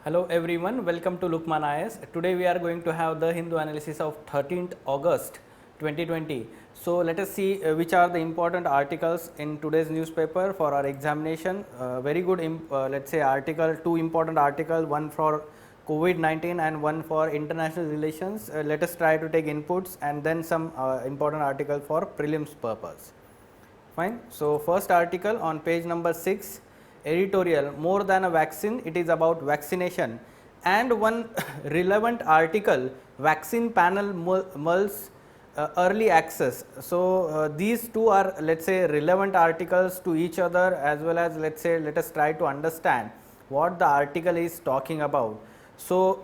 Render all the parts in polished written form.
Hello everyone, welcome to Lukman IS. Today we are going to have the Hindu analysis of 13th August 2020. So let us see which are the important articles in today's newspaper for our examination. Very good, let's say article, two important articles, one for COVID-19 and one for international relations. Let us try to take inputs and then some important article for prelims purpose. Fine. So first article on page number 6, editorial, more than a vaccine, it is about vaccination, and one relevant article, vaccine panel mulls early access. So these two are, let's say, relevant articles to each other, as well as, let's say, let us try to understand what the article is talking about. So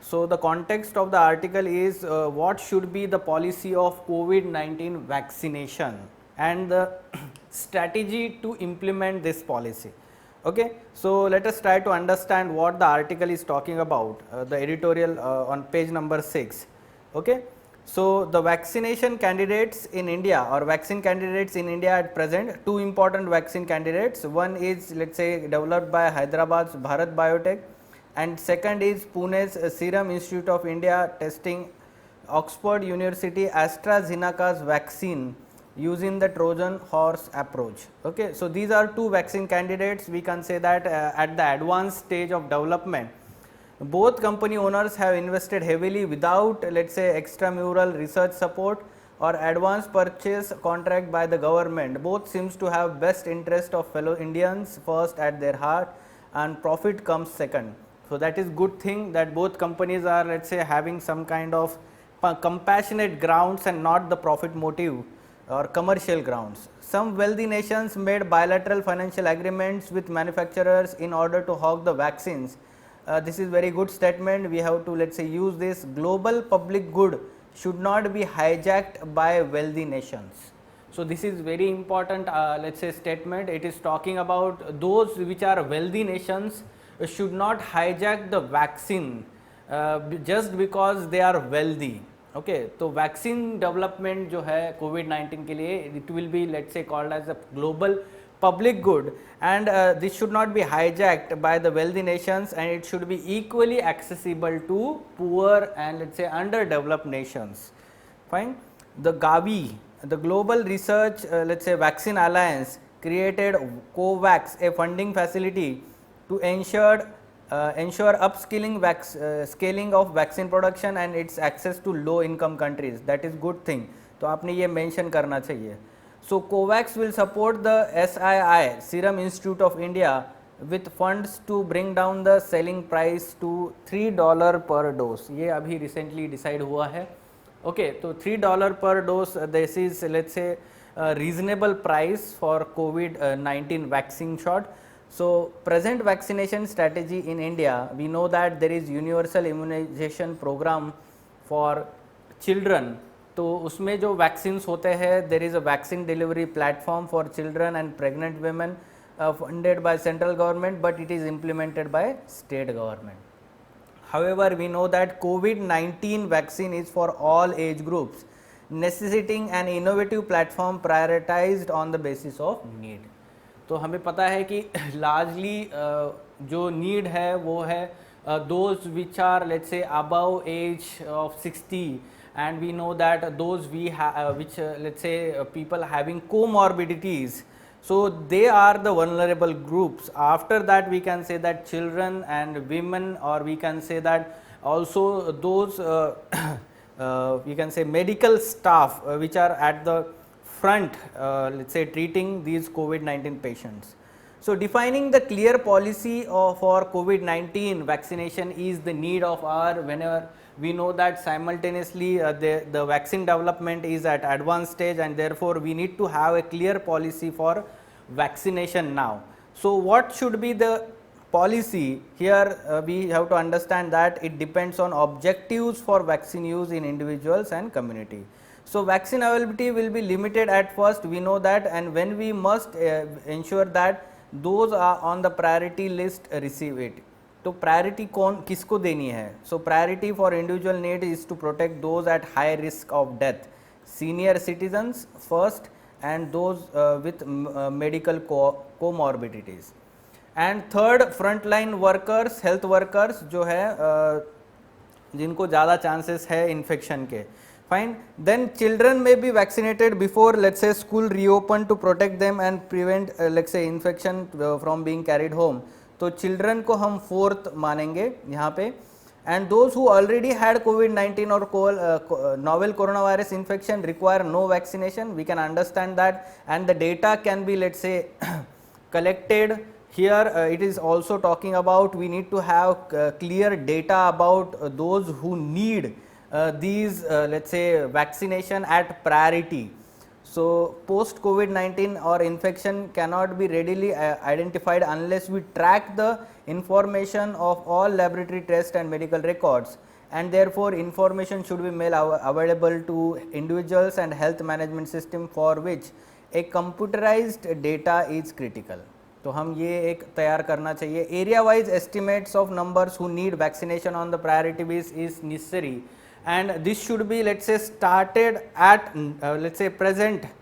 so the context of the article is what should be the policy of COVID-19 vaccination and the strategy to implement this policy. Okay, so let us try to understand what the article is talking about, the editorial on page number 6. Okay, so the vaccination candidates in India, or vaccine candidates in India at present, two important vaccine candidates. One is, let's say, developed by Hyderabad's Bharat Biotech, and second is Pune's Serum Institute of India testing Oxford University AstraZeneca's vaccine using the Trojan horse approach. Okay, so these are two vaccine candidates. We can say that at the advanced stage of development, both company owners have invested heavily without, let's say, extramural research support or advance purchase contract by the government. Both seems to have best interest of fellow Indians first at their heart, and profit comes second. So that is good thing that both companies are, let's say, having some kind of compassionate grounds and not the profit motive or commercial grounds. Some wealthy nations made bilateral financial agreements with manufacturers in order to hog the vaccines. This is very good statement. We have to, let's say, use this. Global public good should not be hijacked by wealthy nations. So this is very important, let's say, statement. It is talking about those which are wealthy nations should not hijack the vaccine just because they are wealthy. Okay, so vaccine development जो है COVID-19 के लिए, it will be, let's say, called as a global public good, and this should not be hijacked by the wealthy nations, and it should be equally accessible to poor and, let's say, underdeveloped nations. Fine. The Gavi, the Global Research, let's say, Vaccine Alliance, created COVAX, a funding facility to ensure upskilling scaling of vaccine production and its access to low income countries. That is good thing. तो आपने ये mention करना चाहिए. So COVAX will support the SII, Serum Institute of India, with funds to bring down the selling price to $3 per dose. ये अभी recently decide हुआ है. Okay, तो $3 per dose, this is, let's say, a reasonable price for COVID-19 vaccine shot. So present vaccination strategy in India, we know that there is universal immunization program for children. तो उसमें जो vaccines होते हैं, there is a vaccine delivery platform for children and pregnant women funded by central government, but it is implemented by state government. However, we know that COVID-19 vaccine is for all age groups, necessitating an innovative platform prioritized on the basis of need. तो हमें पता है कि largely जो need है वो है those which are, let's say, above age of 60, and we know that those which let's say people having comorbidities, so they are the vulnerable groups. After that we can say that children and women, or we can say that also those we can say medical staff which are at the front, let's say, treating these COVID-19 patients. So defining the clear policy for COVID-19 vaccination is the need of our, whenever we know that simultaneously the vaccine development is at advanced stage, and therefore we need to have a clear policy for vaccination now. So what should be the policy here? We have to understand that it depends on objectives for vaccine use in individuals and community. So vaccine availability will be limited at first, we know that, and when we must ensure that those are on the priority list receive it. तो priority कौन किसको देनी है? So priority for individual need is to protect those at high risk of death, senior citizens first, and those with medical comorbidities. And third front line workers, health workers जो है जिनको ज़्यादा chances है infection के. Fine. Then children may be vaccinated before let's say school reopen to protect them and prevent let's say infection from being carried home. तो children को हम fourth मानेंगे यहाँ पे. And those who already had COVID-19 or novel coronavirus infection require no vaccination. We can understand that, and the data can be, let's say, collected here. It is also talking about we need to have clear data about those who need these let's say vaccination at priority. So post COVID-19 or infection cannot be readily identified unless we track the information of all laboratory tests and medical records, and therefore information should be made available to individuals and health management system for which a computerized data is critical. तो हम ये एक तैयार करना चाहिए. area wise estimates of numbers who need vaccination on the priority basis is necessary, and this should be let's say started at let's say present.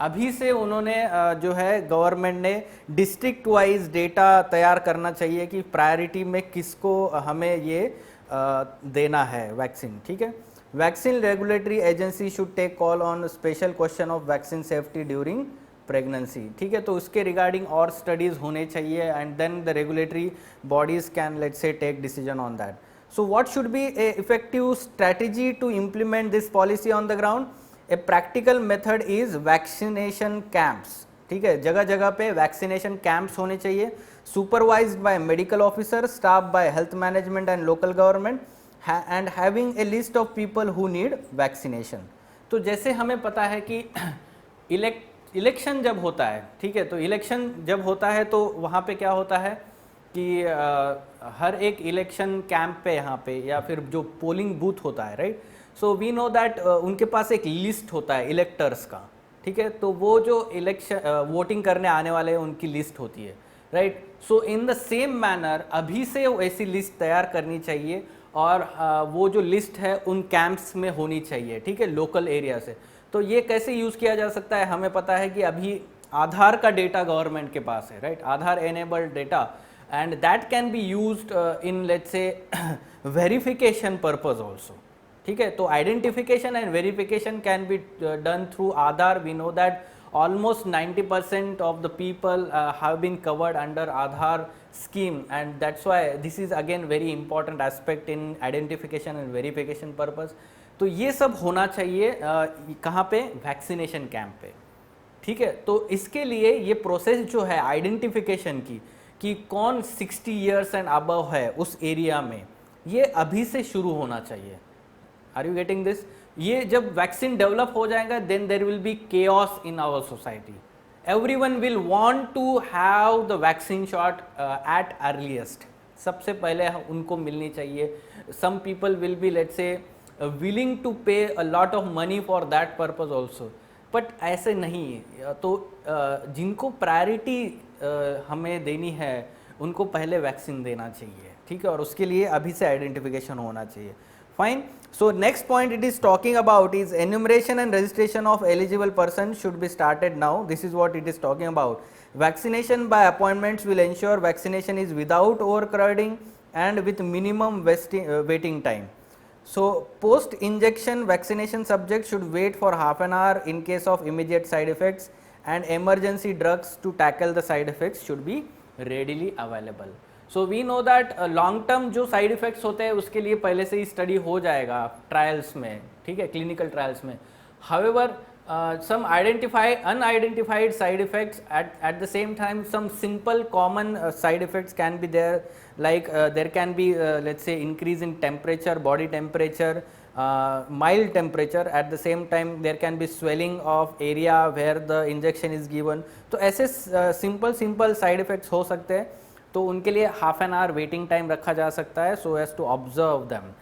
अभी से उन्होंने जो है गवर्नमेंट ने डिस्ट्रिक्ट वाइज डेटा तैयार करना चाहिए कि प्रायोरिटी में किसको हमें ये देना है वैक्सीन. ठीक है. Vaccine regulatory agency should take call on special question of vaccine safety during pregnancy. ठीक है. तो उसके रिगार्डिंग और स्टडीज होने चाहिए, and then the regulatory bodies can let's say take decision on that. So what should be a effective strategy to implement this policy on the ground? A practical method is vaccination camps. ठीक है. जगह जगह पे vaccination camps होने चाहिए, supervised by medical officers, staffed by health management and local government, and having a list of people who need vaccination. तो जैसे हमें पता है कि इलेक्शन जब होता है, ठीक है, तो इलेक्शन जब होता है तो वहाँ पे क्या होता है कि हर एक इलेक्शन कैंप पे यहाँ पे या फिर जो पोलिंग बूथ होता है, right. So we know that उनके पास एक लिस्ट होता है इलेक्टर्स का. ठीक है. तो वो जो इलेक्शन वोटिंग करने आने वाले हैं उनकी लिस्ट होती है, right. So in the same manner अभी से ऐसी लिस्ट तैयार करनी चाहिए, और वो जो लिस्ट है उन कैंप्स में होनी चाहिए. ठीक है. लोकल एरिया से. तो ये कैसे यूज़ किया जा सकता है? हमें पता है कि अभी आधार का डेटा गवर्नमेंट के पास है, right. Aadhaar enabled data, and that can be used in let's say verification purpose also. ठीक है. तो identification and verification can be done through Aadhaar. We know that almost 90% of the people have been covered under Aadhaar scheme, and that's why this is again very important aspect in identification and verification purpose. तो ये सब होना चाहिए कहाँ पे? Vaccination camp पे. ठीक है. तो इसके लिए ये प्रोसेस जो है आइडेंटिफिकेशन की कि कौन 60 इयर्स एंड अबव है उस एरिया में, ये अभी से शुरू होना चाहिए. Are you getting this? ये जब वैक्सीन डेवलप हो जाएगा then there will be chaos in our society. Everyone will want to have the vaccine shot at earliest. सबसे पहले उनको मिलनी चाहिए. Some people will be let's say willing to pay a lot of money for that purpose also, but ऐसे नहीं है. तो जिनको प्रायोरिटी हमें देनी है उनको पहले वैक्सीन देना चाहिए. ठीक है. और उसके लिए अभी से आइडेंटिफिकेशन होना चाहिए. Fine. So next point it is talking about is enumeration and registration of eligible person should be started now. This is what it is talking about. Vaccination by appointments will ensure vaccination is without overcrowding and with minimum waiting time. So post injection vaccination subjects should wait for half an hour in case of immediate side effects, and emergency drugs to tackle the side effects should be readily available. So we know that long term जो side effects होते हैं उसके लिए पहले से ही study हो जाएगा trials में. ठीक है. clinical trials में. However some unidentified side effects at the same time some simple common side effects can be there, like there can be let's say increase in temperature, body temperature, mild temperature. At the same time there can be swelling of area where the injection is given. तो ऐसे simple side effects हो सकते हैं. तो उनके लिए half an hour waiting time रखा जा सकता है so as to observe them.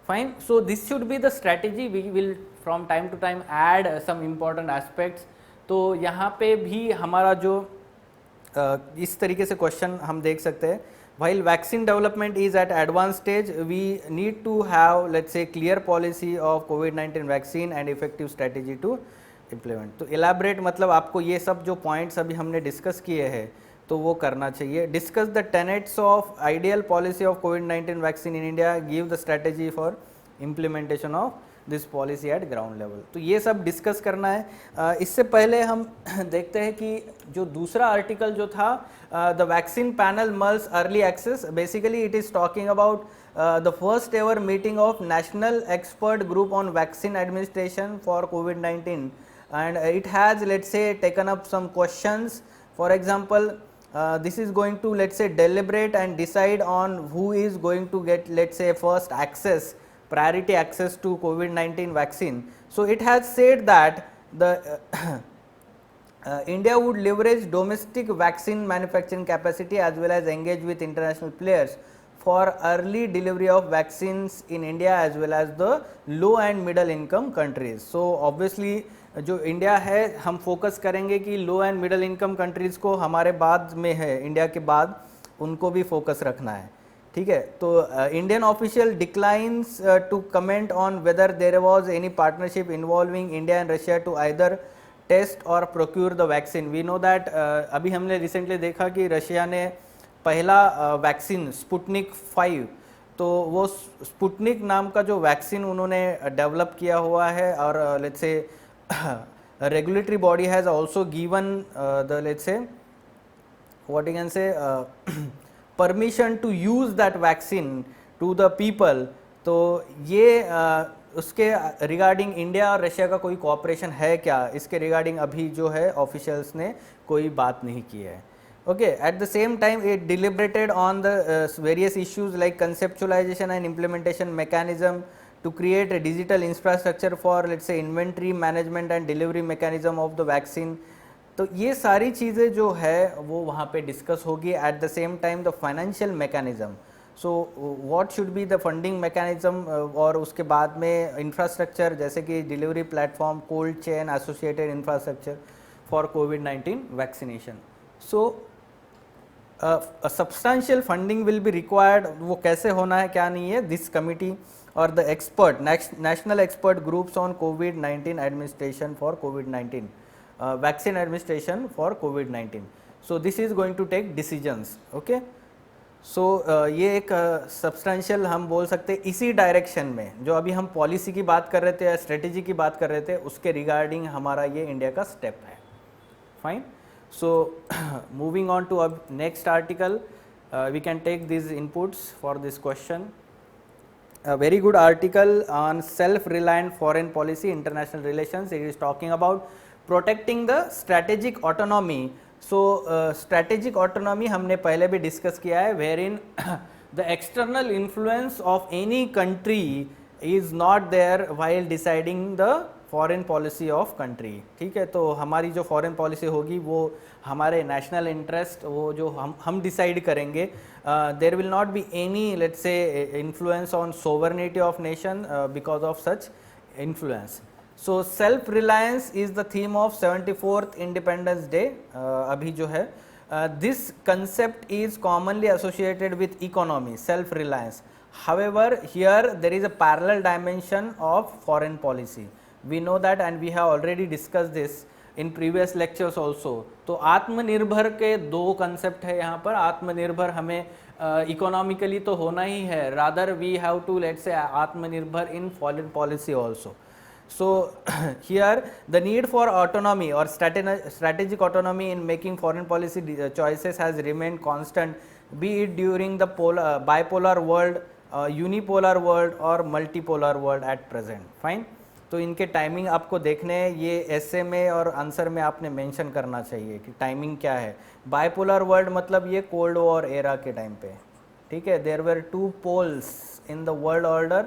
Fine. So this should be the strategy. We will from time to time add some important aspects. तो यहाँ पे भी हमारा जो इस तरीके से क्वेश्चन हम देख सकते हैं. While vaccine development is at advanced stage, we need to have let's say clear policy of COVID-19 vaccine and effective strategy to implement. तो elaborate मतलब आपको ये सब जो points अभी हमने discuss किए हैं तो वो करना चाहिए। Discuss the tenets of ideal policy of covid vaccine in India, give the strategy for implementation of this policy eight ground level. तो ये सब डिस्कस करना है। इससे पहले हम देखते हैं कि जो दूसरा आर्टिकल जो था, the vaccine panel mulls early access, basically it is talking about the first ever meeting of national expert group on vaccine administration for COVID-19, and it has, let's say, taken up some questions. For example, this is going to, let's say, deliberate and decide on who is going to get, let's say, first access, priority access to COVID-19 vaccine. So it has said that the India would leverage domestic vaccine manufacturing capacity as well as engage with international players for early delivery of vaccines in India as well as the low and middle income countries. So obviously जो India है, हम focus करेंगे कि लो and middle income countries को हमारे बाद में है, इंडिया के बाद उनको भी फोकस रखना है, ठीक है। तो Indian official declines to comment on whether there was any partnership involving India and Russia to either test और procure the vaccine. We know that अभी हमने रिसेंटली देखा कि रशिया ने पहला वैक्सीन स्पुटनिक 5, तो वो स्पुटनिक नाम का जो वैक्सीन उन्होंने डेवलप किया हुआ है, और let's say regulatory body has also given the, let's say, what you can say, permission to use that vaccine to the people. तो ये उसके रिगार्डिंग इंडिया और रशिया का कोई कोऑपरेशन है क्या, इसके रिगार्डिंग अभी जो है ऑफिशियल्स ने कोई बात नहीं की है। Okay, at the same time it deliberated on the various issues like conceptualization and implementation mechanism to create a digital infrastructure for, let's say, inventory management and delivery mechanism of the vaccine. तो ये सारी चीज़ें जो है वो वहाँ पे discuss होगी। at the same time the financial mechanism, so what should be the funding mechanism, और उसके बाद में इंफ्रास्ट्रक्चर जैसे कि delivery platform, cold chain, associated infrastructure for covid vaccination. So substantial funding will be required, वो कैसे होना है क्या नहीं है, दिस कमिटी और the expert national expert groups on covid administration for covid vaccine administration for covid, so this is going to take decisions. Okay, सो ये एक सब्सटेंशियल हम बोल सकते हैं इसी डायरेक्शन में, जो अभी हम पॉलिसी की बात कर रहे थे या स्ट्रेटेजी की बात कर रहे थे, उसके रिगार्डिंग हमारा ये इंडिया का स्टेप है। Fine. So moving on to next article, we can take these inputs for this question. A very good article on self-reliant foreign policy, international relations. It is talking about protecting the strategic autonomy. So strategic autonomy हमने पहले भी discuss किया है, wherein the external influence of any country is not there while deciding the foreign policy of country, ठीक है। तो हमारी जो फॉरेन पॉलिसी होगी वो हमारे नेशनल इंटरेस्ट, वो जो हम डिसाइड करेंगे। There will not be any, let's say, influence on sovereignty of nation because of such influence. So self reliance is the theme of 74th independence day अभी जो है। This concept is commonly associated with economy, self reliance. However here there is a parallel dimension of foreign policy, we know that and we have already discussed this in previous lectures also। तो आत्मनिर्भर के दो concept है यहाँ पर। आत्मनिर्भर हमें economically तो होना ही है, rather we have to, let's say, Atmanirbhar in foreign policy also. So here the need for autonomy or strategic autonomy in making foreign policy choices has remained constant, be it during the bipolar world, unipolar world or multipolar world at present। Fine। तो इनके timing आपको देखने हैं, ये ऐसे में और answer में आपने मेंशन करना चाहिए कि टाइमिंग क्या है। बाइपोलर वर्ल्ड मतलब ये कोल्ड वॉर एरा के टाइम पे, ठीक है। There were two poles in the world order,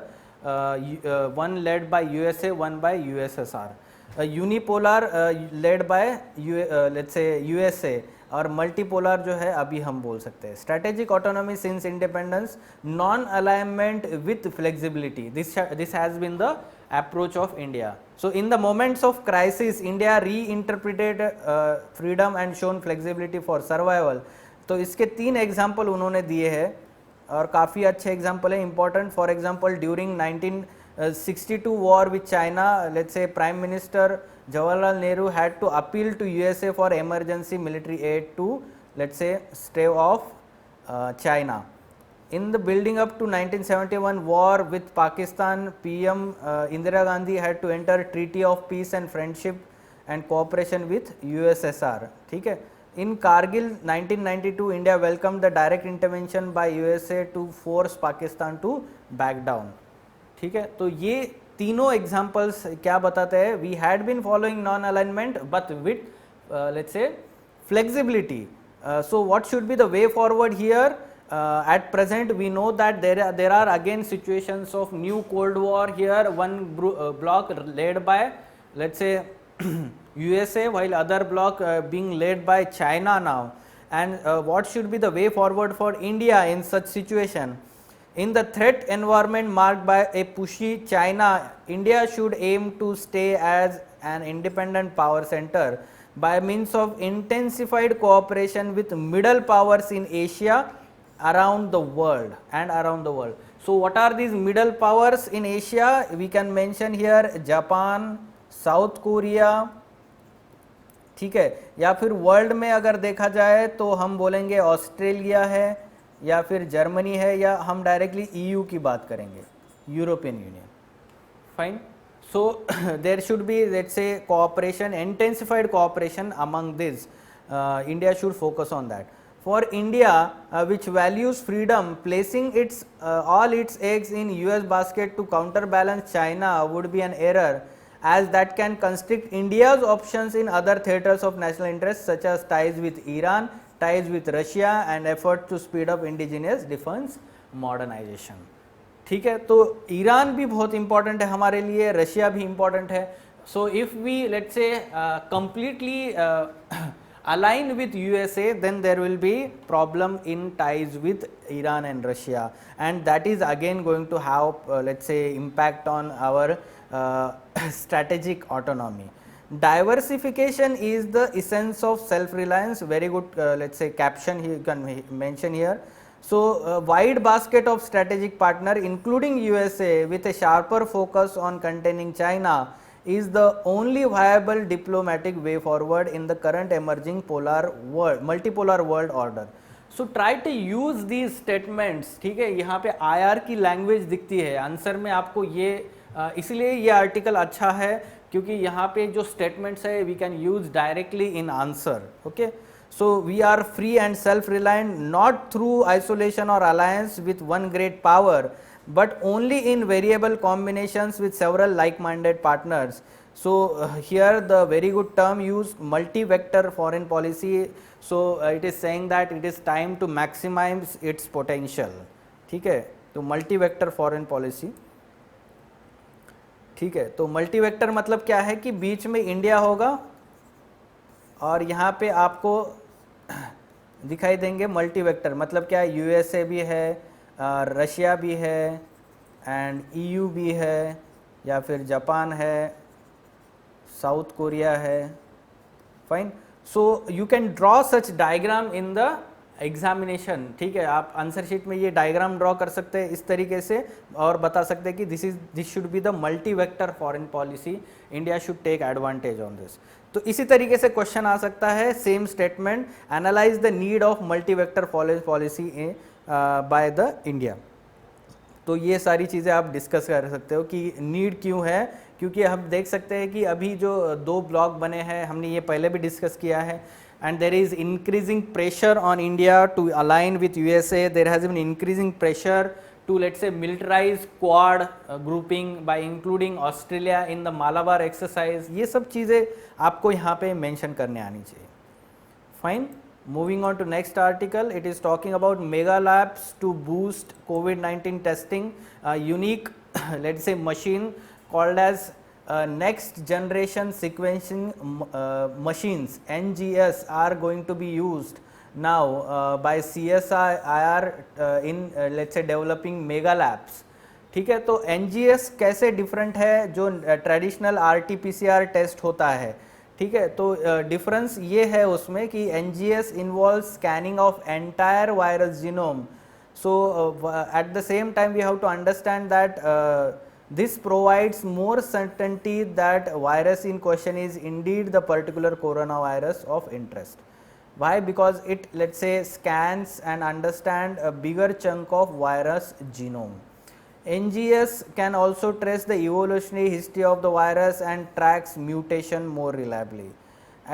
one led by USA, one by USSR. Unipolar led by let's say USA, और मल्टीपोलर जो है अभी हम बोल सकते हैं। Strategic autonomy since independence, non alignment with flexibility, this has been the approach of India. So in the moments of crisis, India reinterpreted freedom and shown flexibility for survival. तो इसके 3 एग्जाम्पल उन्होंने दिए हैं और काफ़ी अच्छे एग्जाम्पल है, important. For example during 1962 war with China, let's say, prime minister Jawaharlal Nehru had to appeal to USA for emergency military aid to let's say stave off China. In the building up to 1971 war with Pakistan, PM Indira Gandhi had to enter treaty of peace and friendship and cooperation with USSR. ठीक है. In Kargil 1992, India welcomed the direct intervention by USA to force Pakistan to back down. ठीक है. तो ये तीनों examples क्या बताते हैं? We had been following non alignment but with let's say flexibility. So what should be the way forward here? At present we know that there are again situations of new Cold War here, one bloc led by, let's say, USA, while other bloc being led by China now. And what should be the way forward for India in such situation? In the threat environment marked by a pushy China, India should aim to stay as an independent power center by means of intensified cooperation with middle powers in Asia, around the world and around the world. So what are these middle powers in Asia? We can mention here Japan, South Korea, ठीक है. या फिर world में अगर देखा जाए तो हम बोलेंगे ऑस्ट्रेलिया है, या फिर जर्मनी है, या हम डायरेक्टली EU की बात करेंगे, European union. Fine. So there should be, let's say, cooperation, intensified cooperation among this. India should focus on that. For India, which values freedom, placing its all its eggs in US basket to counterbalance China would be an error, as that can constrict India's options in other theaters of national interest, such as ties with Iran, ties with Russia, and efforts to speed up indigenous defense modernization. ठीक है. तो Iran भी बहुत important है हमारे लिए, Russia भी important है. So if we let's say completely align with USA, then there will be problem in ties with Iran and Russia, and that is again going to have let's say impact on our strategic autonomy. Diversification is the essence of self-reliance. Very good let's say caption you can mention here. So wide basket of strategic partner including USA with a sharper focus on containing China is the only viable diplomatic way forward in the current emerging polar world, multipolar world order. So try to use these statements. ठीक है. यहाँ पे IR की language दिखती है answer में आपको, ये इसलिए ये आर्टिकल अच्छा है क्योंकि यहाँ पे जो स्टेटमेंट्स है we can use directly in answer. Okay. So we are free and self-reliant, not through isolation or alliance with one great power, but only in variable combinations with several like-minded partners. So here the very good term used, multi-vector foreign policy. So it is saying that it is time to maximize its potential. ठीक है. तो multi-vector foreign policy. ठीक है. तो multi-vector मतलब क्या है कि बीच में इंडिया होगा और यहाँ पे आपको दिखाई देंगे मल्टी वेक्टर. मतलब क्या है, USA भी है, रशिया भी है, एंड EU भी है, या फिर जापान है, साउथ कोरिया है. Fine. So you can draw such diagram in the examination. ठीक है. आप आंसर शीट में ये डायग्राम ड्रॉ कर सकते हैं इस तरीके से और बता सकते हैं कि this should be the multi vector foreign policy. India should take advantage on this. तो इसी तरीके से क्वेश्चन आ सकता है, same statement, analyse the need of multi vector foreign policy by the India. तो ये सारी चीज़ें आप डिस्कस कर सकते हो कि नीड क्यों है, क्योंकि हम देख सकते हैं कि अभी जो दो ब्लॉक बने हैं, हमने ये पहले भी डिस्कस किया है, and there is increasing pressure on India to align with USA. There has been increasing pressure to, let's say, militarize Quad grouping by including Australia in the Malabar exercise. ये सब चीज़ें आपको यहाँ पे मेंशन करने आनी चाहिए. Fine. Moving on to next article, it is talking about mega labs to boost COVID-19 testing. A unique let's say machine called as next generation sequencing machines, NGS, are going to be used now by CSIR in let's say developing mega labs. ठीक है. तो NGS कैसे different है जो traditional RT-PCR test होता है. ठीक है. तो डिफरेंस ये है उसमें कि NGS involve scanning of entire virus genome. So at the same time we have to understand that this provides more certainty that virus in question is indeed the particular coronavirus of interest. Why? Because it, let's say, scans and understand a bigger chunk of virus genome. NGS can also trace the evolutionary history of the virus and tracks mutation more reliably.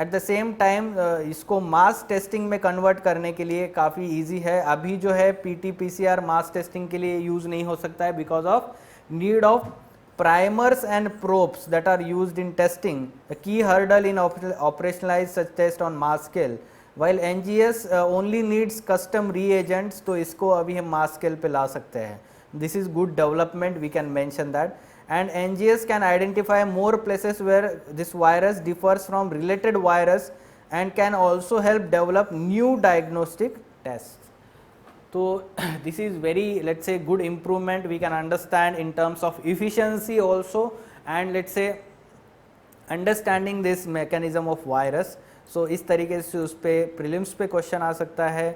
Eight the same time इसको mass testing में convert करने के लिए काफ़ी easy है. अभी जो है PT-PCR मास टेस्टिंग के लिए यूज़ नहीं हो सकता है because of need of primers and probes that are used in testing, a key hurdle in operationalize such test on mass scale, while NGS only needs custom reagents. तो इसको अभी हम mass scale पे ला सकते हैं. This is good development, we can mention that. And NGS can identify more places where this virus differs from related virus and can also help develop new diagnostic tests. So this is very, let's say, good improvement we can understand in terms of efficiency also, and let's say understanding this mechanism of virus. So इस तरीके से उस पे prelims पे question आ सकता है.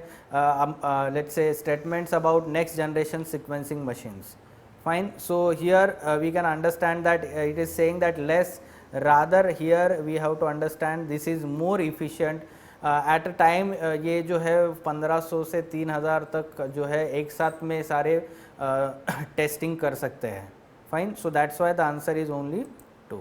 Let's say statements about next generation sequencing machines. Fine. So here we can understand that it is saying that less, rather here we have to understand this is more efficient. At a time ये जो है 1500 से 3000 तक जो है एक साथ में सारे टेस्टिंग कर सकते हैं. Fine. So that's why the answer is only 2.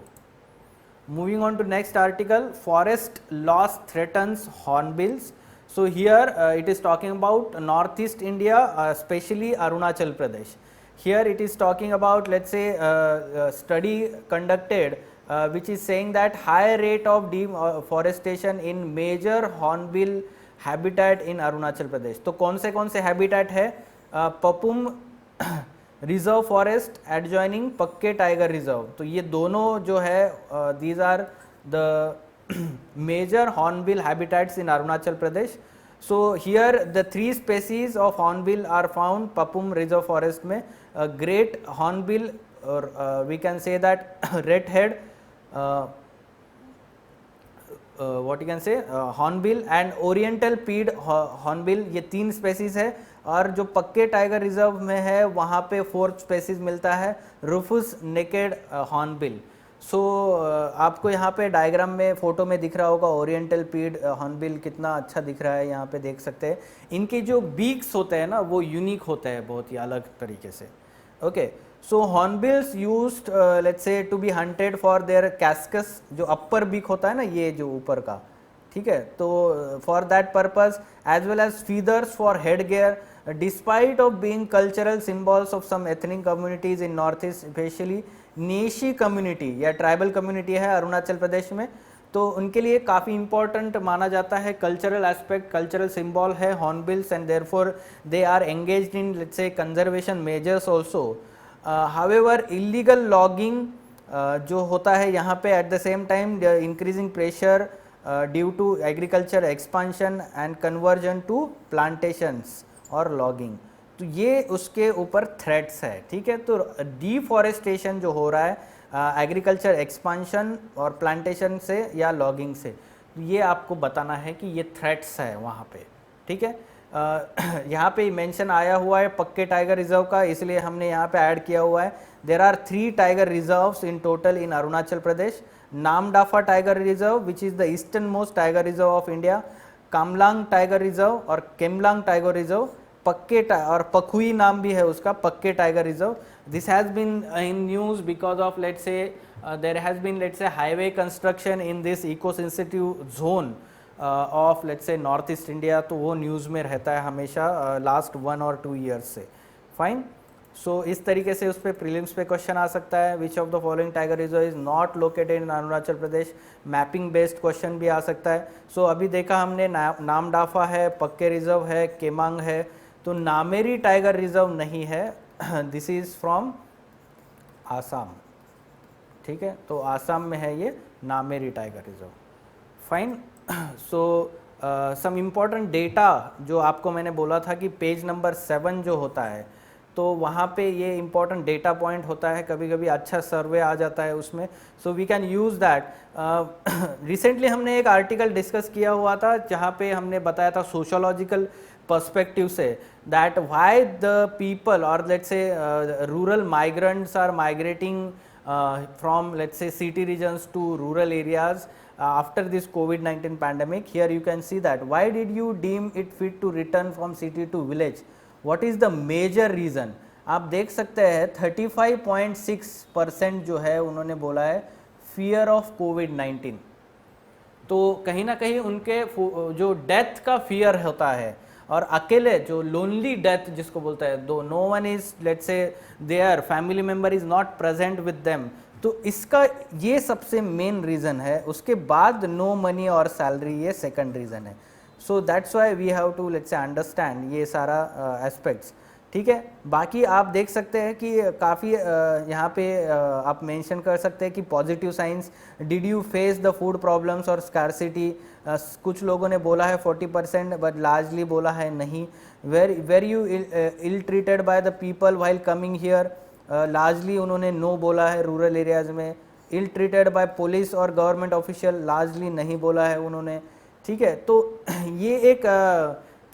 Moving on to next article, forest loss threatens hornbills. So here it is talking about north east India, specially Arunachal Pradesh. Here it is talking about, let's say, study conducted which is saying that high rate of deforestation in major hornbill habitat in Arunachal Pradesh. तो कौन से habitat है? पपुम reserve forest adjoining पक्के tiger reserve. तो ये दोनों जो है these are the major hornbill habitats in Arunachal Pradesh. So here the 3 species of hornbill are found Papum Reserve Forest में. Great hornbill, or we can say that redhead, what you can say, hornbill and oriental pied hornbill, ये 3 species है. और जो पक्के tiger reserve में है वहाँ पे 4th species मिलता है, रूफस नेकेड हॉर्नबिल. सो आपको यहाँ पे डायग्राम में फोटो में दिख रहा होगा ओरिएंटल पीड हॉर्नबिल कितना अच्छा दिख रहा है. यहाँ पे देख सकते हैं इनके जो बीक्स होते हैं ना वो यूनिक होते हैं बहुत ही अलग तरीके से. Okay. So hornbills used, let's say, to be hunted for their casques, जो अपर बीक होता है ना ये जो ऊपर का, ठीक है. तो for that purpose as well as feathers for head gear. Despite of being cultural symbols of some ethnic communities in North East, specially Nyishi community या ट्राइबल कम्युनिटी है अरुणाचल प्रदेश में, तो उनके लिए काफ़ी इंपॉर्टेंट माना जाता है. कल्चरल एस्पेक्ट, कल्चरल सिंबल है hornbills, and therefore they are engaged in, let's say, conservation measures also. However illegal logging जो होता है यहाँ पे, at the same time increasing pressure due to agriculture expansion and conversion to plantations और logging, तो ये उसके ऊपर थ्रेट्स है. ठीक है. तो डिफॉरेस्टेशन जो हो रहा है एग्रीकल्चर एक्सपांशन और प्लांटेशन से या लॉगिंग से, तो ये आपको बताना है कि ये थ्रेट्स है वहाँ पे. ठीक है. यहाँ पे मेंशन आया हुआ है पक्के टाइगर रिजर्व का, इसलिए हमने यहाँ पे ऐड किया हुआ है. There are 3 tiger reserves in total in Arunachal Pradesh. Namdapha tiger reserve which is the eastern most tiger reserve of India, Kamlang tiger reserve और केमलांग टाइगर रिजर्व, पक्के और पखुई नाम भी है उसका, Pakke tiger reserve. This has been in news because of, let's say, there has been, let's say, highway construction in this eco sensitive zone of, let's say, north east India. तो वो news में रहता है हमेशा लास्ट 1 और 2 years से. Fine. सो इस तरीके से उस पर प्रीलिम्स पे क्वेश्चन आ सकता है. Which of the following tiger reserve is not located in Arunachal Pradesh, mapping based question भी आ सकता है. सो अभी देखा हमने नामडाफा है, पक्के रिजर्व है, केमांग है, तो नामेरी टाइगर रिजर्व नहीं है. This is from Assam. ठीक है. तो आसाम में है ये नामेरी टाइगर रिजर्व. फाइन. सो सम इम्पॉर्टेंट डेटा जो आपको मैंने बोला था कि पेज नंबर 7 जो होता है, तो वहाँ पे ये इम्पॉर्टेंट डेटा पॉइंट होता है. कभी कभी अच्छा सर्वे आ जाता है उसमें, so we can use that. Recently हमने एक आर्टिकल डिस्कस किया हुआ था जहाँ पे हमने बताया था सोशोलॉजिकल पर्सपेक्टिव से दैट व्हाई द पीपल और, let's say, rural migrants are migrating from, let's say, city regions to rural areas. after this COVID-19 pandemic. Here you can see that why did you deem it fit to return from city to village? What is the major reason? आप देख सकते हैं 35.6% जो है उन्होंने बोला है fear of कोविड-19। तो कहीं ना कहीं उनके जो डेथ का फियर होता है और अकेले जो लोनली डेथ जिसको बोलता है, though no one is let's say their family member is not present with them, तो इसका ये सबसे मेन रीज़न है। उसके बाद नो मनी और सैलरी ये सेकंड रीज़न है। So that's why we have to let's say understand ये सारा एस्पेक्ट्स, ठीक है। बाकी आप देख सकते हैं कि काफ़ी यहाँ पे आप मेंशन कर सकते हैं कि positive science, did you face the food problems और स्कार्सिटी, कुछ लोगों ने बोला है 40%, बट लार्जली बोला है नहीं। Where you ill treated by the people while coming here, largely उन्होंने नो बोला है रूरल एरियाज़ में। इल ट्रीटेड बाय पुलिस और गवर्नमेंट ऑफिशियल, लार्जली नहीं बोला है उन्होंने, ठीक है। तो ये एक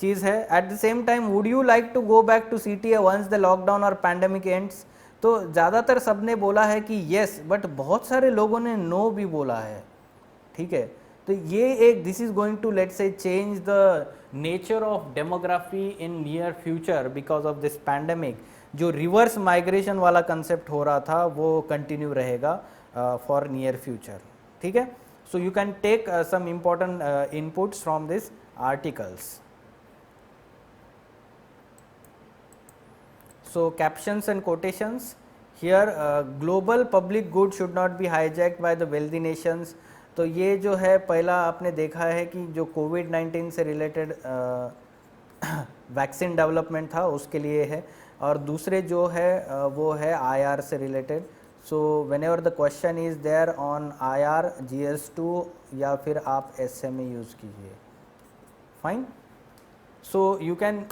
चीज़ है। At the same time would you like to go back to CTA once the lockdown और पैंडेमिक एंड्स, तो ज़्यादातर सबने बोला है कि येस, बट बहुत सारे लोगों ने नो भी बोला है, ठीक है। तो ये एक this is going to let's say change the nature of demography in near future because of this pandemic. जो रिवर्स माइग्रेशन वाला कंसेप्ट हो रहा था वो कंटिन्यू रहेगा फॉर नियर फ्यूचर, ठीक है। So you can take some important inputs from this articles. So captions and quotations here, global public good should not be hijacked by the wealthy nations. तो ये जो है पहला आपने देखा है कि जो कोविड-19 से रिलेटेड वैक्सीन डेवलपमेंट था उसके लिए है, और दूसरे जो है वो है IR से related. So whenever the question is there on IR, GS2 या फिर आप SMA यूज़ कीजिए. Fine. So you can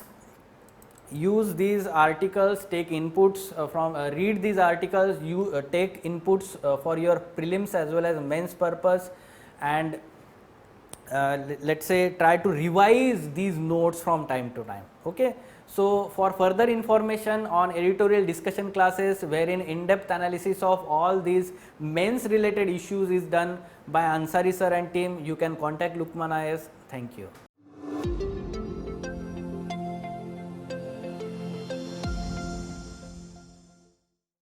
use these articles, take inputs from read these articles, you take inputs for your prelims as well as mains purpose, and let's say try to revise these notes from time to time. Okay, so for further information on editorial discussion classes wherein in-depth analysis of all these mains related issues is done by Ansari sir and team, you can contact Luqman IAS. Thank you.